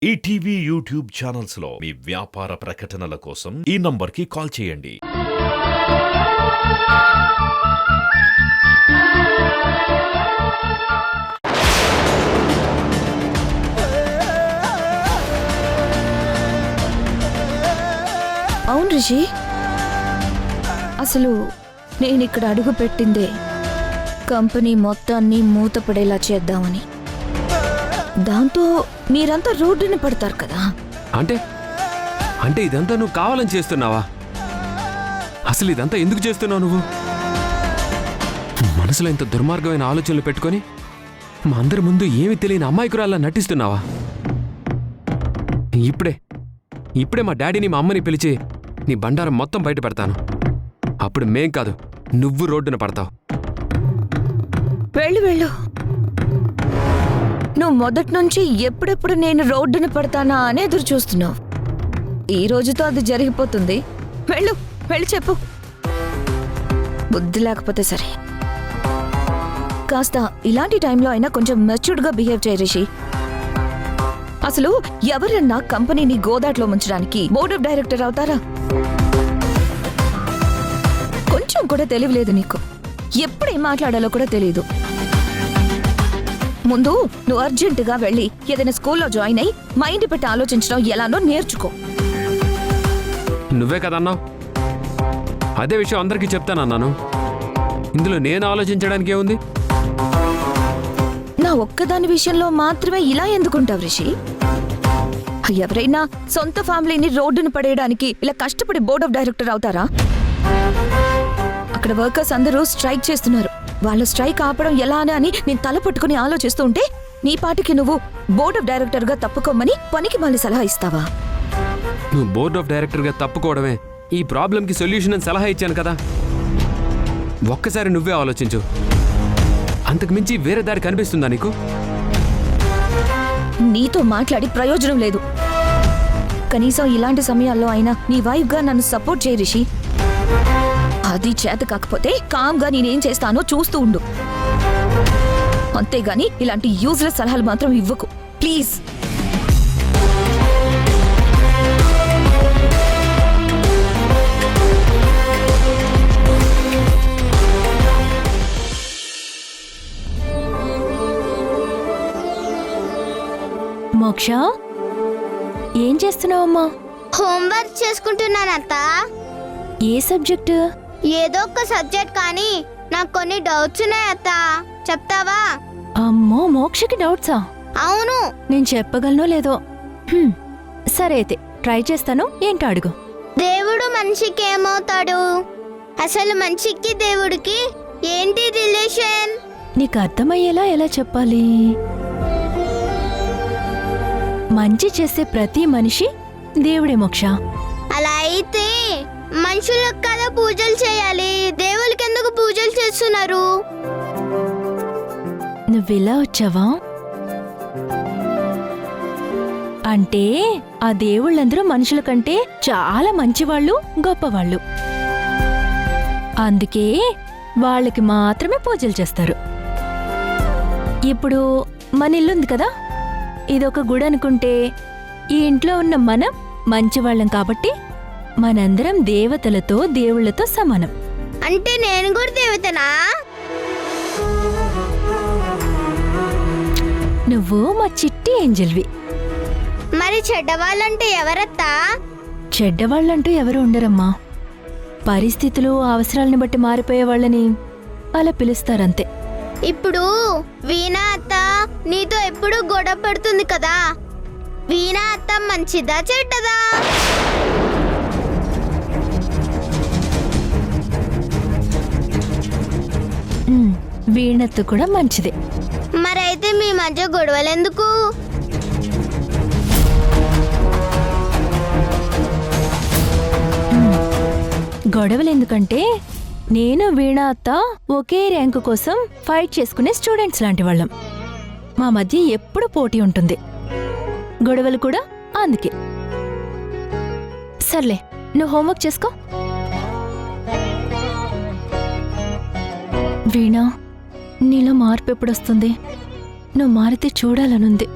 ETV YouTube channels లో మీ వ్యాపార ప్రకటనల కోసం ఈ నంబర్కి కాల్ చేయండి. అవును రిషి, అసలు నేను ఇక్కడ అడుగు పెట్టిందే కంపెనీ మొత్తాన్ని మూతపడేలా చేద్దామని. దాంతో మీరంతా రోడ్డున పడతారు కదా. అంటే అంటే ఇదంతా నువ్వు కావాలని చేస్తున్నావా? అసలు ఇదంతా ఎందుకు చేస్తున్నావు నువ్వు? మనసులో ఇంత దుర్మార్గమైన ఆలోచనలు పెట్టుకొని మా అందరి ముందు ఏమీ తెలియని అమాయకురాల్లా నటిస్తున్నావా? ఇప్పుడే మా డాడీని మా అమ్మని పిలిచి నీ బండారం మొత్తం బయట పెడతాను. అప్పుడు మేం కాదు, నువ్వు రోడ్డున పడతావు. వెళ్ళు వెళ్ళు. నువ్వు మొదటి నుంచి ఎప్పుడెప్పుడు నేను రోడ్డున పడతానా అని ఎదురు చూస్తున్నావు. ఈ రోజుతో అది జరిగిపోతుంది. వెళ్ళు వెళ్ళి చెప్పు. బుద్ధి లేకపోతే సరే. కాస్త ఇలాంటి టైంలో అయినా కొంచెం మెచ్యూర్డ్గా బిహేవ్ చేయ రిషి. అసలు ఎవరన్నా కంపెనీని గోదాట్లో ముంచడానికి బోర్డ్ ఆఫ్ డైరెక్టర్ అవుతారా? కొంచెం కూడా తెలియలేదు నీకు. ఎప్పుడేం మాట్లాడాలో కూడా తెలియదు. ముందు నువ్వు అర్జెంటుగా వెళ్ళి ఏదైనా స్కూల్లో జాయిన్ అయి మైండ్ పెట్టి ఆలోచించడం ఎలానో నేర్చుకో. నువ్వే కదన్నావు, అదే విషయం అందరికీ చెప్తానన్నాను. ఇందులో నేను ఆలోచించడానికి ఏముంది? నా ఒక్కదాని విషయంలో మాత్రమే ఇలా ఎందుకుంటావు రిషి? ఎవరైనా సొంత ఫ్యామిలీని రోడ్డును పడేయడానికి ఇలా కష్టపడి బోర్డ్ ఆఫ్ డైరెక్టర్ అవుతారా? అక్కడ వర్కర్స్ అందరూ స్ట్రైక్ చేస్తున్నారు. వాళ్ళ స్ట్రైక్ ఆపడం ఎలా అని నేను తల పట్టుకుని ఆలోచిస్తూ ఉంటే నీ పాటికి నువ్వు బోర్డ్ ఆఫ్ డైరెక్టర్గా తప్పుకోమని పనికి మళ్ళీ సలహా ఇస్తావా? నువ్వు బోర్డ్ ఆఫ్ డైరెక్టర్గా తప్పుకోవడమే ఈ ప్రాబ్లంకి సొల్యూషన్ అని సలహా ఇచ్చాను కదా. ఒక్కసారి నువ్వే ఆలోచించు. అంతకు మించి వేరే దారి కనిపిస్తుందా నీకు? నీతో మాట్లాడి ప్రయోజనం లేదు. కనీసం ఇలాంటి సమయాల్లో అయినా నీ వైఫ్గా నన్ను సపోర్ట్ చేయి రిషి. అది చేత కాకపోతే కామ్గా నేనేం చేస్తానో చూస్తూ ఉండు. అంతేగాని ఇలాంటి యూజ్లెస్ సలహాలు మాత్రం ఇవ్వకు ప్లీజ్. మోక్ష, ఏం చేస్తున్నావమ్మా? హోంవర్క్ చేసుకుంటున్నానత్త. ఏ సబ్జెక్టు? ఏదో ఒక సబ్జెక్ట్, కానీ నాకు కొన్ని డౌట్స్ ఉన్నాయి అత్త, చెప్తావా? అమ్మో, మోక్షకి డౌట్సా? అవును. నేను చెప్పగలనో లేదో. సరే అయితే ట్రై చేస్తాను. ఏంటో అడుగు. దేవుడు మనిషికి ఏమవుతాడు? అసలు మనిషికి దేవుడికి ఏంటి రిలేషన్? నీకు అర్థమయ్యేలా ఎలా చెప్పాలి? మంచి చేసే ప్రతి మనిషి దేవుడే మోక్ష. అలా అయితే మనుషులకు కదా పూజలు చేయాలి, దేవుళ్ళకి ఎందుకు పూజలు చేస్తున్నారు? నువ్వెలా వచ్చావా? అంటే ఆ దేవుళ్ళందరూ మనుషుల కంటే చాలా మంచివాళ్ళు, గొప్పవాళ్ళు. అందుకే వాళ్ళకి మాత్రమే పూజలు చేస్తారు. ఇప్పుడు మన ఇల్లుంది కదా, ఇదొక గుడి అనుకుంటే ఈ ఇంట్లో ఉన్న మనం మంచివాళ్ళం కాబట్టి మనందరం దేవతలతో దేవుళ్లతో సమానం. అంటే నేను కూడా దేవతనా? నువ్వు మా చిట్టి ఏంజెల్వి. మరి చెడ్డవాళ్ళంటే ఎవరత్తా? చెడ్డవాళ్ళంటూ ఎవరు ఉండరమ్మా. పరిస్థితులు అవసరాలను బట్టి మారిపోయే వాళ్ళని అలా పిలుస్తారంతే. ఇప్పుడు వీణా అత్త నీతో ఎప్పుడు గొడవ పడుతుంది కదా, వీణా అత్త మంచిదా చెడ్డదా? వీణత్తు కూడా మంచిదే. మరైతే మీ మధ్య గొడవలెందుకు? గొడవలెందుకంటే నేను వీణా అత్త ఒకే ర్యాంకు కోసం ఫైట్ చేసుకునే స్టూడెంట్స్ లాంటి వాళ్ళం. మా మధ్య ఎప్పుడు పోటీ ఉంటుంది, గొడవలు కూడా అందుకే. సర్లే, నువ్వు హోంవర్క్ చేసుకో. వీణా, నీలో మార్పు ఎప్పుడొస్తుంది? నువ్వు మారితే చూడాలనుంది.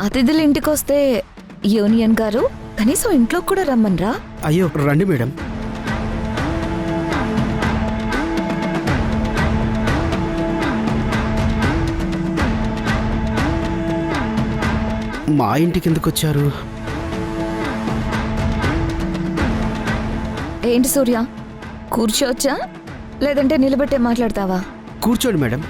అతిథులు ఇంటికి వస్తే యూనియన్ గారు కనీసం ఇంట్లో కూడా రమ్మన్రా? అయ్యో రండి మేడం. మా ఇంటికి ఎందుకు వచ్చారు? ఏంటి సూర్య, కూర్చోవచ్చా లేదంటే నిలబెట్టే మాట్లాడతావా? కూర్చోండి మేడం.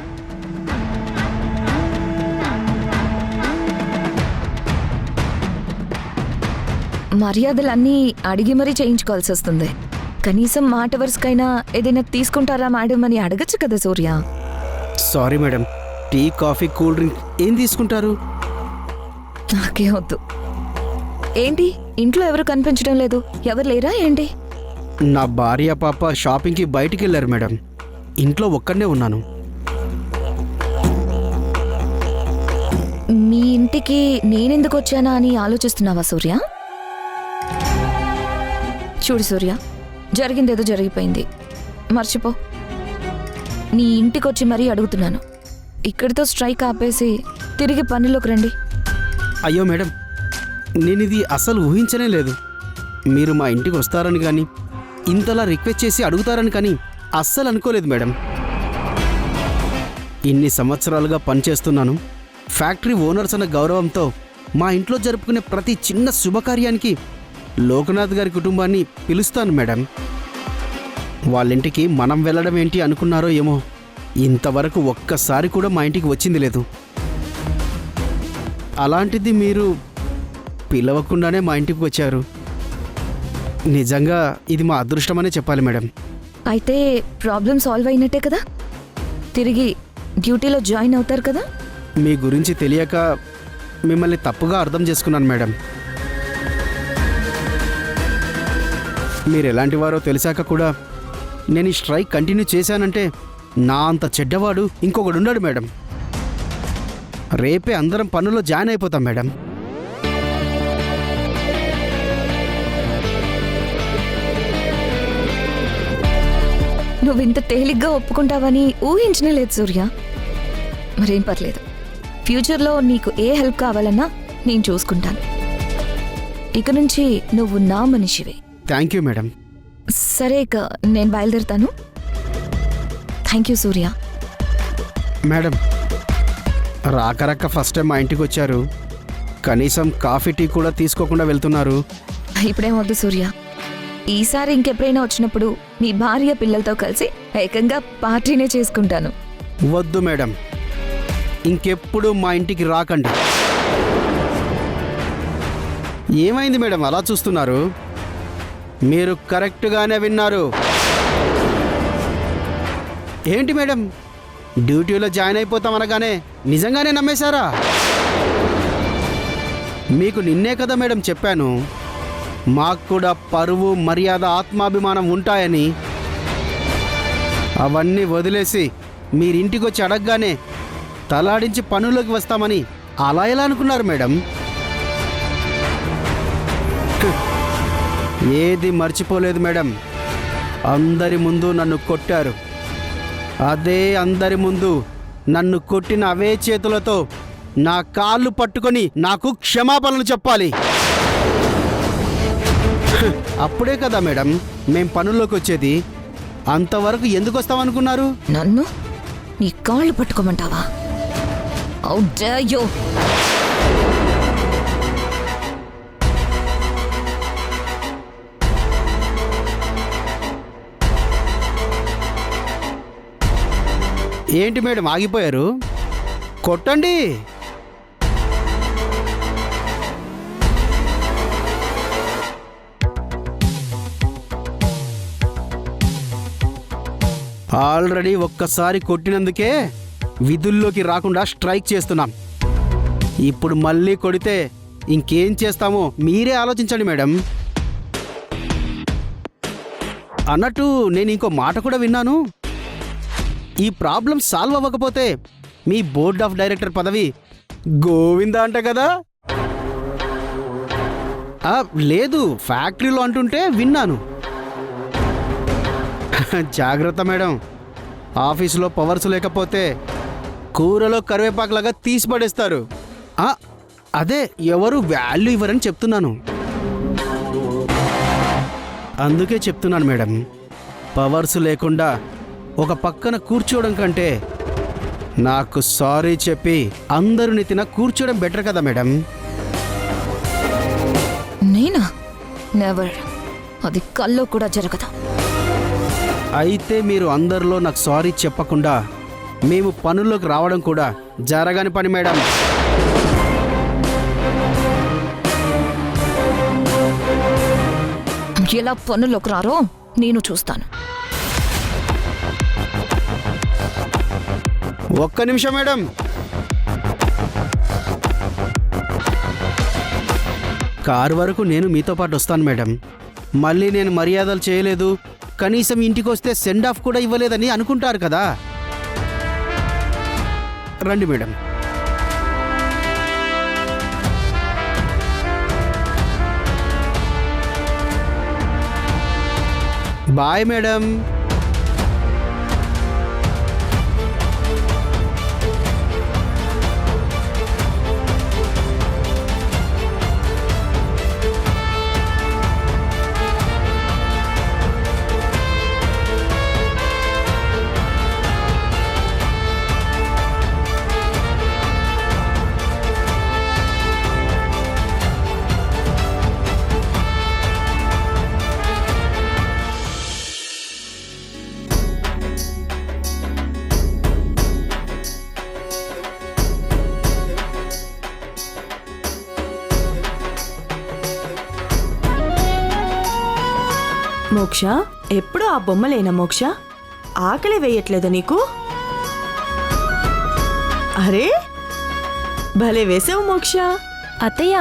మర్యాదలన్నీ అడిగి మరీ చేయించుకోవాల్సి వస్తుంది. కనీసం మాట వరుసకైనా ఏదైనా తీసుకుంటారా మేడం అని అడగచ్చు కదా Surya. Sorry madam, tea coffee cool drink ఏం తీసుకుంటారు? నాకే వద్దు. ఏంటి ఇంట్లో ఎవరు కనిపించడం లేదు? ఎవరు లేరా ఏంటి? నా భార్య పాప షాపింగ్కి బయటికి వెళ్ళారు మేడం. ఇంట్లో ఒక్కడనే ఉన్నాను. మీ ఇంటికి నేనెందుకు వచ్చానా అని ఆలోచిస్తున్నావా సూర్య? చూడు సూర్య, జరిగిందేదో జరిగిపోయింది, మర్చిపో. నీ ఇంటికొచ్చి మరీ అడుగుతున్నాను, ఇక్కడితో స్ట్రైక్ ఆపేసి తిరిగి పనిలోకి రండి. అయ్యో మేడం, నేను ఇది అసలు ఊహించనే లేదు. మీరు మా ఇంటికి వస్తారని కానీ ఇంతలా రిక్వెస్ట్ చేసి అడుగుతారని కానీ అస్సలు అనుకోలేదు మేడం. ఇన్ని సంవత్సరాలుగా పనిచేస్తున్నాను. ఫ్యాక్టరీ ఓనర్స్ అన్న గౌరవంతో మా ఇంట్లో జరుపుకునే ప్రతి చిన్న శుభకార్యానికి లోకనాథ్ గారి కుటుంబాన్ని పిలుస్తాను మేడం. వాళ్ళింటికి మనం వెళ్ళడం ఏంటి అనుకున్నారో ఏమో, ఇంతవరకు ఒక్కసారి కూడా మా ఇంటికి వచ్చింది లేదు. అలాంటిది మీరు పిలవకుండానే మా ఇంటికి వచ్చారు. నిజంగా ఇది మా అదృష్టమనే చెప్పాలి మేడం. అయితే ప్రాబ్లం సాల్వ్ అయినట్టే కదా? తిరిగి డ్యూటీలో జాయిన్ అవుతారు కదా? మీ గురించి తెలియక మిమ్మల్ని తప్పుగా అర్థం చేసుకున్నాను మేడం. మీరు ఎలాంటి వారో తెలిసాక కూడా నేను ఈ స్ట్రైక్ కంటిన్యూ చేశానంటే నా అంత చెడ్డవాడు ఇంకొకడున్నాడు మేడం. రేపే అందరం పనుల్లో జాయిన్ అయిపోతాం మేడం. నువ్వింత తేలిగ్గా ఒప్పుకుంటావని ఊహించనే లేదు సూర్య. మరేం పర్లేదు, ఫ్యూచర్లో నీకు ఏ హెల్ప్ కావాలన్నా నేను చూసుకుంటాను. ఇక నుంచి నువ్వు నా మనిషివే. Thank you madam. సరే, ఇక నేను బయలుదేరుతాను. Thank you Surya. మేడం, రాకరక్క ఫస్ట్ టైం మా ఇంటికి వచ్చారు. కనీసం కాఫీ టీ కూడా తీసుకోకుండా వెళ్తున్నారు. ఇప్పుడేం వద్దు సూర్య. ఈసారి ఇంకెప్పుడైనా వచ్చినప్పుడు నీ భార్య పిల్లలతో కలిసి ఏకంగా పార్టీనే చేసుకుంటాను. వద్దు మేడం, ఇంకెప్పుడు మా ఇంటికి రాకండి. ఏమైంది మేడం అలా చూస్తున్నారు? మీరు కరెక్ట్గానే విన్నారు. ఏంటి మేడం, డ్యూటీలో జాయిన్ అయిపోతాం అనగానే నిజంగానే నమ్మేశారా? మీకు నిన్నే కదా మేడం చెప్పాను, మాకు కూడా పరువు మర్యాద ఆత్మాభిమానం ఉంటాయని. అవన్నీ వదిలేసి మీరింటికి వచ్చి అడగగానే తలాడించి పనుల్లోకి వస్తామని అలా ఎలా అనుకున్నారు మేడం? ఏది మర్చిపోలేదు మేడం. అందరి ముందు నన్ను కొట్టారు. అదే అందరి ముందు నన్ను కొట్టిన అవే చేతులతో నా కాళ్ళు పట్టుకొని నాకు క్షమాపణలు చెప్పాలి. అప్పుడే కదా మేడం మేం పనుల్లోకి వచ్చేది. అంతవరకు ఎందుకు వస్తామనుకున్నారు? నన్ను నీ కాళ్ళు పట్టుకోమంటావా? How dare you! ఏంటి మేడం ఆగిపోయారు? కొట్టండి. ఆల్రెడీ ఒక్కసారి కొట్టినందుకే విధుల్లోకి రాకుండా స్ట్రైక్ చేస్తున్నాం. ఇప్పుడు మళ్ళీ కొడితే ఇంకేం చేస్తామో మీరే ఆలోచించండి మేడం. అన్నట్టు నేను ఇంకో మాట కూడా విన్నాను. ఈ ప్రాబ్లం సాల్వ్ అవ్వకపోతే మీ బోర్డ్ ఆఫ్ డైరెక్టర్ పదవి గోవిందా అంట కదా? లేదు, ఫ్యాక్టరీలో అంటుంటే విన్నాను. జాగ్రత్త మేడం, ఆఫీసులో పవర్స్ లేకపోతే కూరలో కరివేపాకులాగా తీసి పడేస్తారు. అదే ఎవరు వాల్యూ ఇవ్వరని చెప్తున్నాను. అందుకే చెప్తున్నాను మేడం, పవర్స్ లేకుండా ఒక పక్కన కూర్చోవడం కంటే నాకు సారీ చెప్పి అందరూ నెత్తిన కూర్చోవడం బెటర్ కదా మేడం. నేనా? నెవర్. అది కల్లో కూడా జరగదు. అయితే మీరు అందరిలో నాకు సారీ చెప్పకుండా మేము పనుల్లోకి రావడం కూడా జరగని పని మేడం. ఎలా పనుల్లోకి రారో నేను చూస్తాను. ఒక్క నిమిషం మేడం. కారు వరకు నేను మీతో పాటు వస్తాను మేడం. మళ్ళీ నేను మర్యాదలు చేయలేదు, కనీసం ఇంటికి వస్తే సెండ్ ఆఫ్ కూడా ఇవ్వలేదని అనుకుంటారు కదా. రండి మేడం. Bye madam. మోక్ష, ఎప్పుడు ఆ బొమ్మలేనా మోక్ష? ఆకలి వేయట్లేదా నీకు? అరే భలే వేసావు మోక్ష. అత్తయ్య,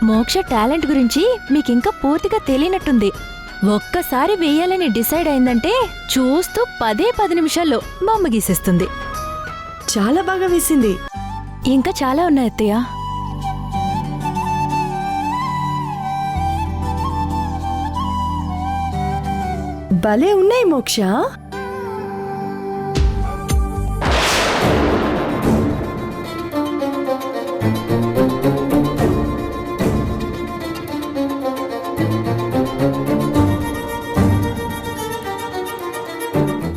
మోక్ష టాలెంట్ గురించి మీకింకా పూర్తిగా తెలియనట్టుంది. ఒక్కసారి వేయాలని డిసైడ్ అయిందంటే చూస్తూ 10 నిమిషాల్లో బొమ్మ గీసేస్తుంది. చాలా బాగా వేసింది. ఇంకా చాలా ఉన్నాయి అత్తయ్య. భలే ఉన్నాయి మోక్ష.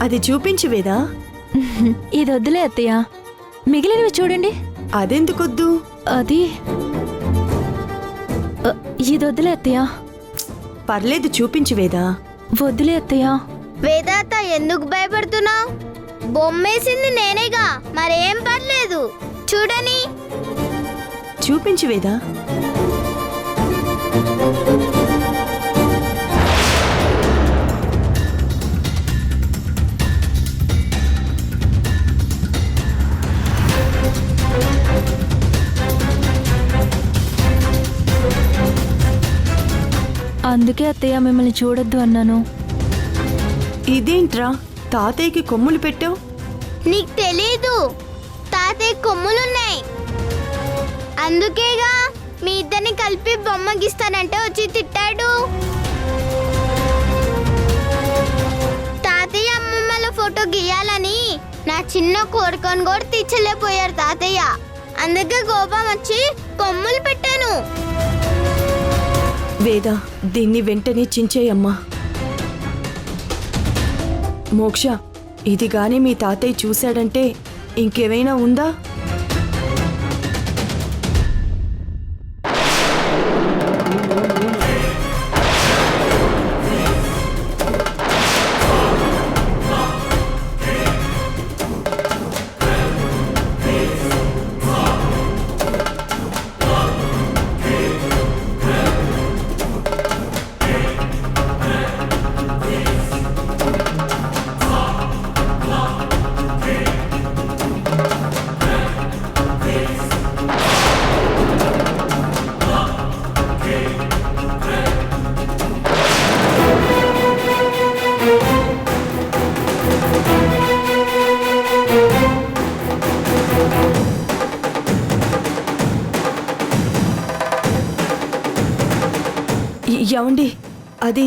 అది చూపించు వేదా. ఇది వద్దులే అత్తయ్య, మిగిలినవి చూడండి. అదెందుకొద్దు? అది ఇది వద్దులే అత్తయ్య. పర్లేదు చూపించు వేదా. వద్దులే అత్తయ్య. వేదాత ఎందుకు భయపడుతున్నావు? బొమ్మేసింది నేనేగా, మరేం పర్లేదు. చూడని. చూపించు వేదా. అందుకే అత్తయ్య మిమ్మల్ని చూడొద్దు అన్నాను. ఇదేంట్రా తాతయ్యకి కొమ్ములు పెట్టావు? నీకు తెలీదు, తాతయ్య కొమ్ములున్నాయి. అందుకేగా మీ ఇద్దరిని కలిపి బొమ్మ గీస్తానంటే వచ్చి తిట్టాడు. తాతయ్య అమ్మమ్మల ఫోటో గీయాలని నా చిన్న కోరికను కూడా తీర్చలేకపోయారు తాతయ్య. అందుకే కోపం వచ్చి కొమ్ములు పెట్టాను. వేదా, దీన్ని వెంటనే చించేయమ్మా. మోక్ష, ఇది గాని మీ తాతయ్య చూశాడంటే ఇంకేమైనా ఉందా? ఏమండి, అది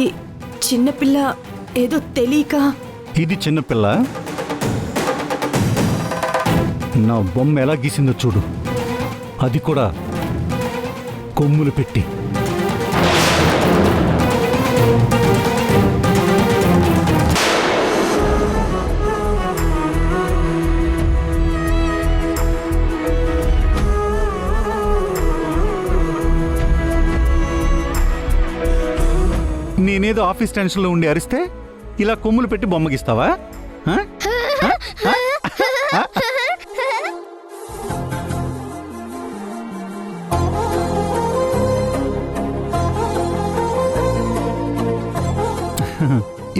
చిన్నపిల్ల ఏదో తెలియక. ఇది చిన్నపిల్ల నా బొమ్మ ఎలా గీసిందో చూడు. అది కూడా కొమ్ములు పెట్టి. నేనేదో ఆఫీస్ టెన్షన్లో ఉండి అరిస్తే ఇలా కొమ్ములు పెట్టి బొమ్మగిస్తావా? ఆ?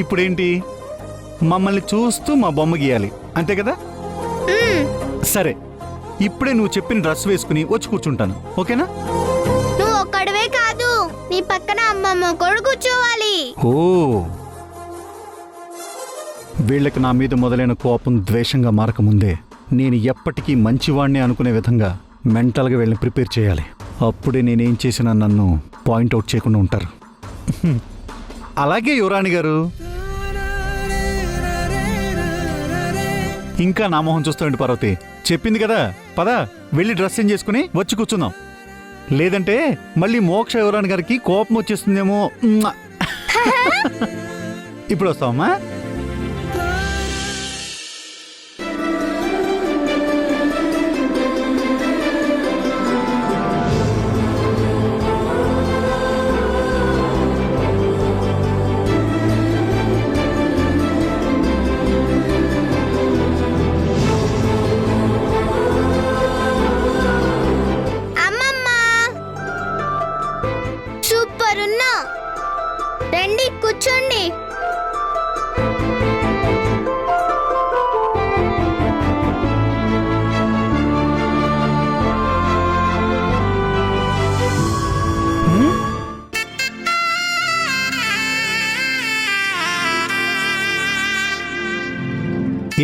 ఇప్పుడేంటి, మమ్మల్ని చూస్తూ మా బొమ్మ గీయాలి అంతే కదా? సరే, ఇప్పుడే నువ్వు చెప్పిన డ్రెస్ వేసుకుని వచ్చి కూర్చుంటాను, ఓకేనా? నువ్వు ఒక్కడవే కాదు, నీ పక్కన అమ్మమ్మ కూడా కూర్చోవాలి. ఓ, వీళ్ళకి నా మీద మొదలైన కోపం ద్వేషంగా మారకముందే నేను ఎప్పటికీ మంచివాణ్ణి అనుకునే విధంగా మెంటల్గా వీళ్ళని ప్రిపేర్ చేయాలి. అప్పుడే నేనేం చేసినా నన్ను పాయింట్అవుట్ చేయకుండా ఉంటారు. అలాగే యువరాణి గారు. ఇంకా నా మొహం చూస్తామండి పార్వతి. చెప్పింది కదా, పద వెళ్ళి డ్రెస్ చేంజ్ చేసుకుని వచ్చి కూర్చుందాం. లేదంటే మళ్ళీ మోక్ష యువరాణి గారికి కోపం వచ్చేస్తుందేమో. ఇప్పుడు వస్తావమ్మా? సూపర్ ఉన్నా, రండి కూర్చోండి.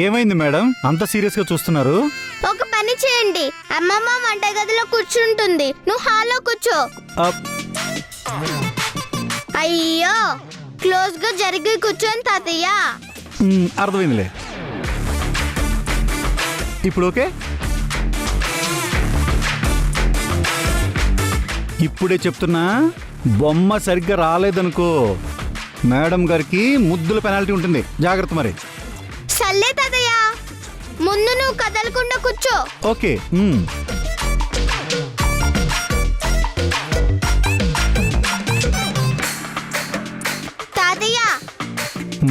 ఏమైంది మేడం, అంత సీరియస్గా చూస్తున్నారు? ఒక పని చేయండి, అమ్మమ్మ వంటగదిలో కూర్చుంటుంది, నువ్వు హాల్లో కూర్చో. అయ్యో, క్లోజ్ గా జరిగి కూర్చొని తాతయ్య. అర్థమైందిలే. ఇప్పుడు ఓకే? ఇప్పుడే చెప్తున్నా, బొమ్మ సరిగ్గా రాలేదనుకో మేడం గారికి ముద్దుల పెనాల్టీ ఉంటుంది, జాగ్రత్త మరి. సర్లే తాతయ్య, ముందు నువ్వు కదలకుండా కూర్చో. ఓకే. తాతయ్య,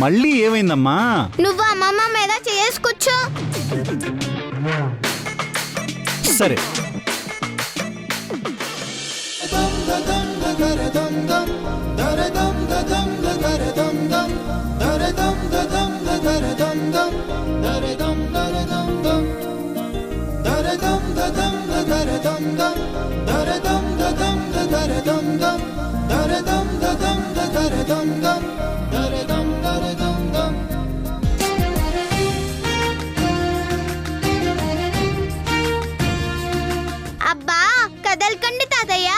మళ్ళీ ఏమైందమ్మా? నువ్వు అమ్మమ్మ మీద చేసి కూర్చో. సరే. అబ్బా, కదలకండి తాతయ్య.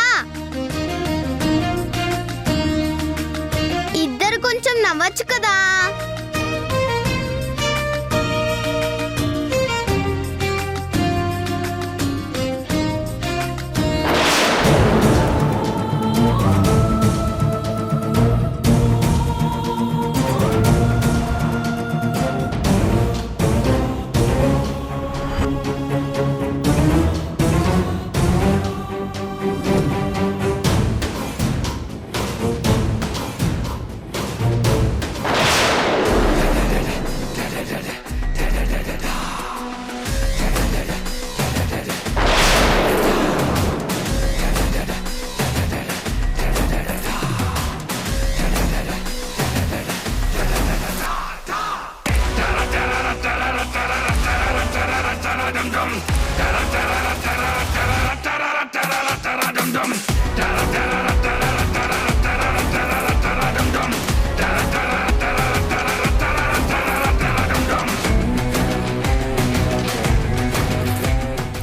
ఇద్దరు కొంచెం నవ్వచ్చు కదా.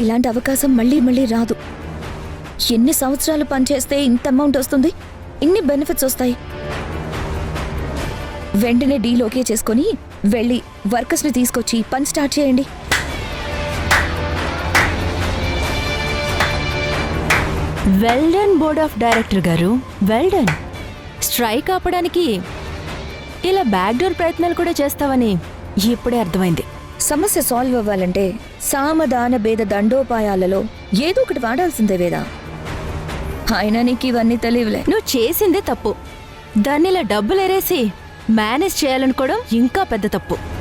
ఇలాంటి అవకాశం మళ్ళీ మళ్ళీ రాదు. ఎన్ని సంవత్సరాలు పనిచేస్తే ఇంత అమౌంట్ వస్తుంది, ఇన్ని బెనిఫిట్స్ వస్తాయి. వెంటనే డీల్ ఓకే చేసుకొని వెళ్ళి వర్కర్స్ని తీసుకొచ్చి పని స్టార్ట్ చేయండి. Well done board of director గారు, వెల్ డన్. స్ట్రైక్ ఆపడానికి ఇలా బ్యాక్డోర్ ప్రయత్నాలు కూడా చేస్తావని ఇప్పుడే అర్థమైంది. సమస్య సాల్వ్ అవ్వాలంటే సామదాన భేద దండోపాయాలలో ఏదో ఒకటి వాడాల్సిందే వేదా. అయినా నీకు ఇవన్నీ తెలియలే. నువ్వు చేసిందే తప్పు. దాన్ని ఇలా డబ్బులు ఎరేసి మేనేజ్ చేయాలనుకోవడం ఇంకా పెద్ద తప్పు.